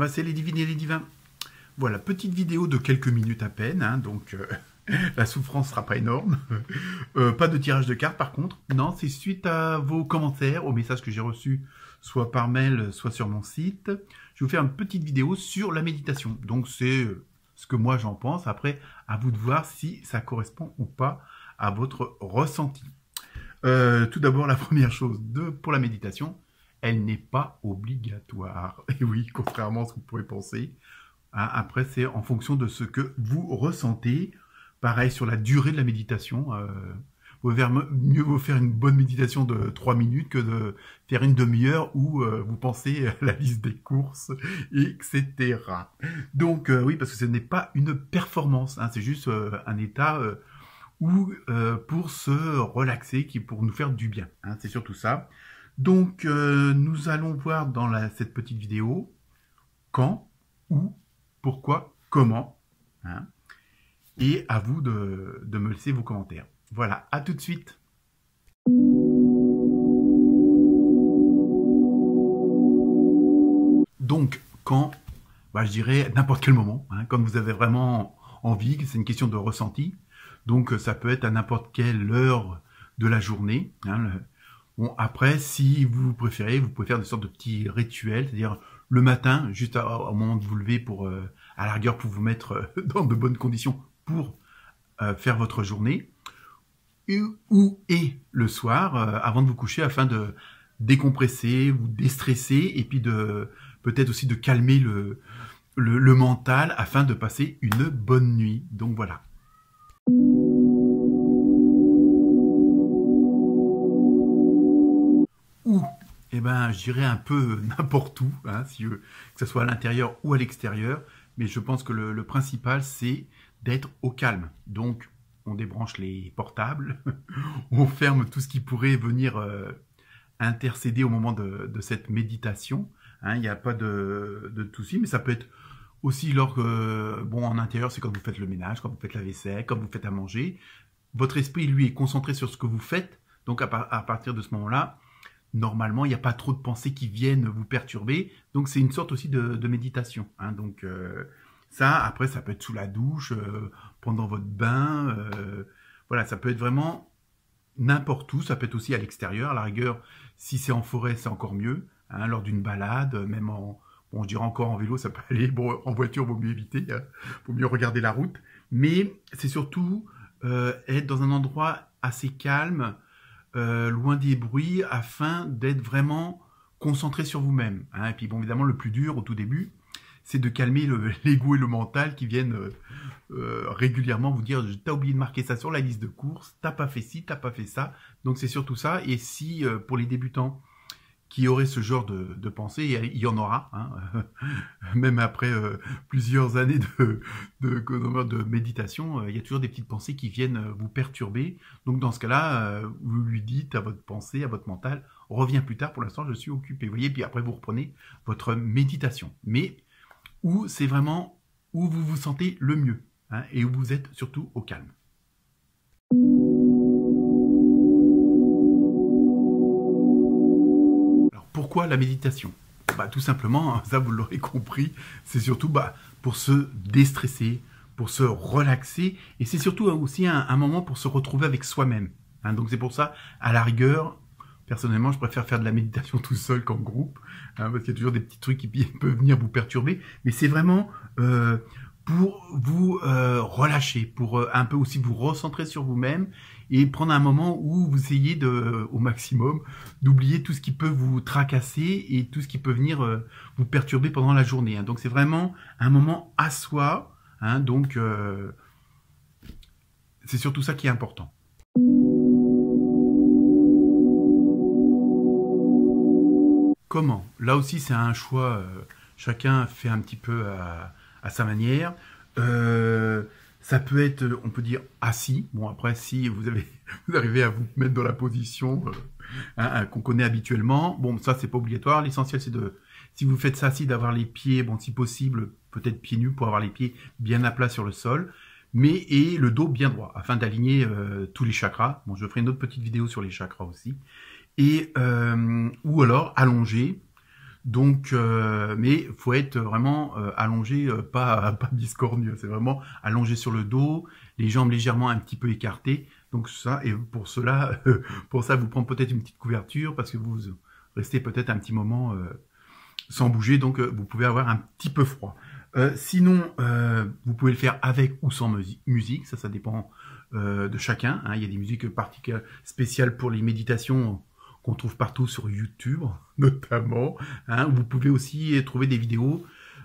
bah c'est les divines et les divins. Voilà, petite vidéo de quelques minutes à peine, hein, donc la souffrance sera pas énorme. Pas de tirage de cartes par contre. Non, c'est suite à vos commentaires, aux messages que j'ai reçus, soit par mail, soit sur mon site. Je vais vous faire une petite vidéo sur la méditation. Donc c'est ce que moi j'en pense. Après, à vous de voir si ça correspond ou pas à votre ressenti. Tout d'abord, la première chose pour la méditation, elle n'est pas obligatoire. Et oui, contrairement à ce que vous pouvez penser. Hein, après, c'est en fonction de ce que vous ressentez. Pareil sur la durée de la méditation. Mieux vaut faire une bonne méditation de 3 minutes que de faire une demi-heure où vous pensez à la liste des courses, etc. Donc oui, parce que ce n'est pas une performance, hein, c'est juste un état pour se relaxer, pour nous faire du bien. Hein, c'est surtout ça. Donc nous allons voir dans cette petite vidéo quand, où, pourquoi, comment. Hein, et à vous de me laisser vos commentaires. Voilà, à tout de suite. Donc, quand, je dirais n'importe quel moment, hein, quand vous avez vraiment envie, c'est une question de ressenti. Donc, ça peut être à n'importe quelle heure de la journée. Hein, bon, après, si vous préférez, vous pouvez faire des sortes de petits rituels, c'est-à-dire le matin, juste au moment de vous lever pour, à la rigueur, pour vous mettre dans de bonnes conditions pour faire votre journée, et le soir, avant de vous coucher, afin de décompresser, vous déstresser, et puis peut-être aussi de calmer le mental, afin de passer une bonne nuit. Donc voilà. Où? Eh ben, je dirais un peu n'importe où, hein, que ce soit à l'intérieur ou à l'extérieur, mais je pense que le principal, c'est d'être au calme. Donc, on débranche les portables, on ferme tout ce qui pourrait venir intercéder au moment de cette méditation. Hein, il n'y a pas de souci, mais ça peut être aussi en intérieur, c'est quand vous faites le ménage, quand vous faites la vaisselle, quand vous faites à manger. Votre esprit, lui, est concentré sur ce que vous faites. Donc, à partir de ce moment-là, normalement, il n'y a pas trop de pensées qui viennent vous perturber. Donc, c'est une sorte aussi de méditation. Hein, donc, ça, après, ça peut être sous la douche, pendant votre bain. Voilà, ça peut être vraiment n'importe où. Ça peut être aussi à l'extérieur. À la rigueur, si c'est en forêt, c'est encore mieux. Hein, lors d'une balade, même je dirais encore en vélo, ça peut aller. Bon, en voiture, vaut mieux éviter. Hein, vaut mieux regarder la route. Mais c'est surtout être dans un endroit assez calme, loin des bruits, afin d'être vraiment concentré sur vous-même. Hein. Et puis, bon, évidemment, le plus dur au tout début, c'est de calmer l'ego et le mental qui viennent régulièrement vous dire « t'as oublié de marquer ça sur la liste de courses, t'as pas fait ci, t'as pas fait ça ». Donc c'est surtout ça. Et si pour les débutants qui auraient ce genre de pensée, il y en aura, hein, même après plusieurs années de méditation, il y a toujours des petites pensées qui viennent vous perturber. Donc dans ce cas-là, vous lui dites à votre pensée, à votre mental « reviens plus tard, pour l'instant je suis occupé ». Vous voyez, puis après vous reprenez votre méditation. Mais où c'est vraiment où vous vous sentez le mieux, hein, et où vous êtes surtout au calme. Alors pourquoi la méditation? Tout simplement, ça vous l'aurez compris, c'est surtout pour se déstresser, pour se relaxer, et c'est surtout aussi un moment pour se retrouver avec soi-même. Hein, donc c'est pour ça, à la rigueur, personnellement, je préfère faire de la méditation tout seul qu'en groupe, hein, parce qu'il y a toujours des petits trucs qui peuvent venir vous perturber. Mais c'est vraiment pour vous relâcher, pour un peu aussi vous recentrer sur vous-même et prendre un moment où vous essayez au maximum d'oublier tout ce qui peut vous tracasser et tout ce qui peut venir vous perturber pendant la journée. Hein. Donc c'est vraiment un moment à soi. Hein, donc c'est surtout ça qui est important. Comment? Là aussi, c'est un choix. Chacun fait un petit peu à sa manière. Ça peut être, on peut dire, assis. Bon, après, si vous arrivez à vous mettre dans la position qu'on connaît habituellement, bon, ça, c'est pas obligatoire. L'essentiel, c'est si vous faites ça assis, d'avoir les pieds, bon, si possible, peut-être pieds nus pour avoir les pieds bien à plat sur le sol, et le dos bien droit, afin d'aligner tous les chakras. Bon, je ferai une autre petite vidéo sur les chakras aussi. Ou alors allongé, Donc, mais faut être vraiment allongé, pas biscornu. C'est vraiment allongé sur le dos, les jambes légèrement un petit peu écartées. Donc ça, et pour cela, vous prendre peut-être une petite couverture parce que vous restez peut-être un petit moment sans bouger, donc vous pouvez avoir un petit peu froid. Sinon, vous pouvez le faire avec ou sans musique, ça dépend de chacun. Hein. Il y a des musiques particulières spéciales pour les méditations qu'on trouve partout sur YouTube, notamment. Hein. Vous pouvez aussi trouver des vidéos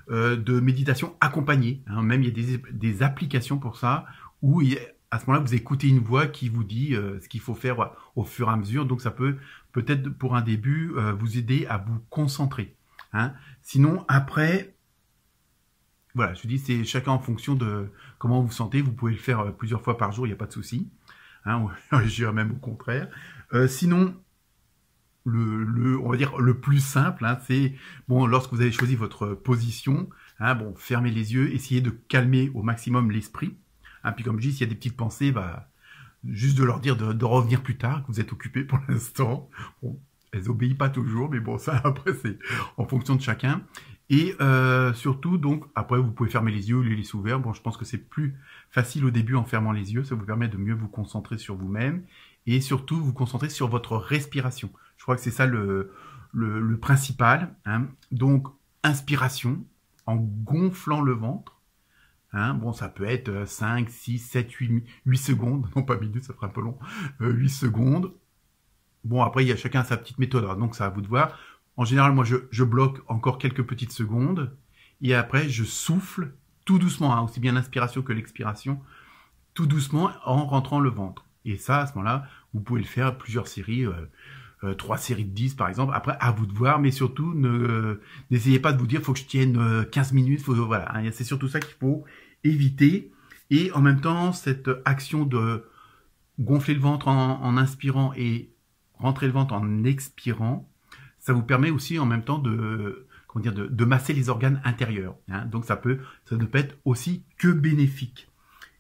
de méditation accompagnée. Hein. Même il y a des applications pour ça, où à ce moment-là, vous écoutez une voix qui vous dit ce qu'il faut faire au fur et à mesure. Donc ça peut-être pour un début vous aider à vous concentrer. Hein. Sinon, après, voilà, je dis, c'est chacun en fonction de comment vous vous sentez. Vous pouvez le faire plusieurs fois par jour, il n'y a pas de souci. Hein, je dirais même au contraire. Sinon, on va dire le plus simple, hein, c'est bon, lorsque vous avez choisi votre position, hein, bon, fermez les yeux, essayez de calmer au maximum l'esprit. Hein, puis comme je dis, s'il y a des petites pensées, juste de leur dire de revenir plus tard, que vous êtes occupé pour l'instant. Bon, elles obéissent pas toujours, mais bon, ça après c'est en fonction de chacun. Et surtout, donc, après vous pouvez fermer les yeux ou les laisser ouverts. Bon, je pense que c'est plus facile au début en fermant les yeux, ça vous permet de mieux vous concentrer sur vous-même et surtout vous concentrer sur votre respiration. Je crois que c'est ça le principal. Hein. Donc, inspiration en gonflant le ventre. Hein, bon, ça peut être 5, 6, 7, 8 secondes. Non, pas minutes, ça fera un peu long. 8 secondes. Bon, après, il y a chacun sa petite méthode. Donc, c'est à vous de voir. En général, moi, je bloque encore quelques petites secondes. Et après, je souffle tout doucement, hein, aussi bien l'inspiration que l'expiration, tout doucement en rentrant le ventre. Et ça, à ce moment-là, vous pouvez le faire plusieurs séries. 3 séries de 10 par exemple, après à vous de voir, mais surtout n'essayez pas de vous dire faut que je tienne 15 minutes, voilà, hein, c'est surtout ça qu'il faut éviter. Et en même temps, cette action de gonfler le ventre en inspirant et rentrer le ventre en expirant, ça vous permet aussi en même temps de masser les organes intérieurs, hein. Donc ça ne peut être aussi que bénéfique.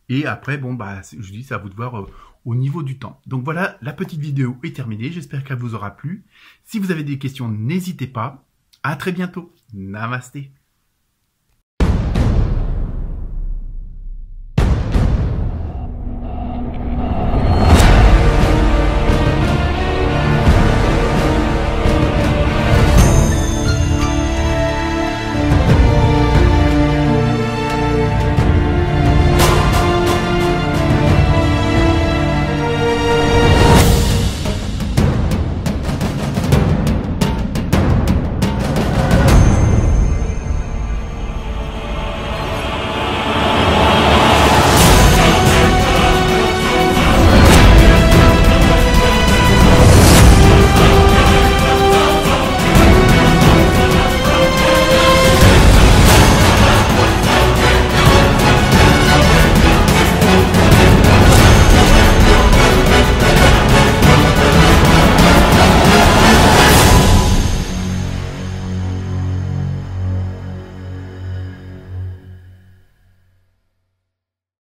Et après, bon, je dis, c'est à vous de voir au niveau du temps. Donc voilà, la petite vidéo est terminée. J'espère qu'elle vous aura plu. Si vous avez des questions, n'hésitez pas. À très bientôt. Namasté.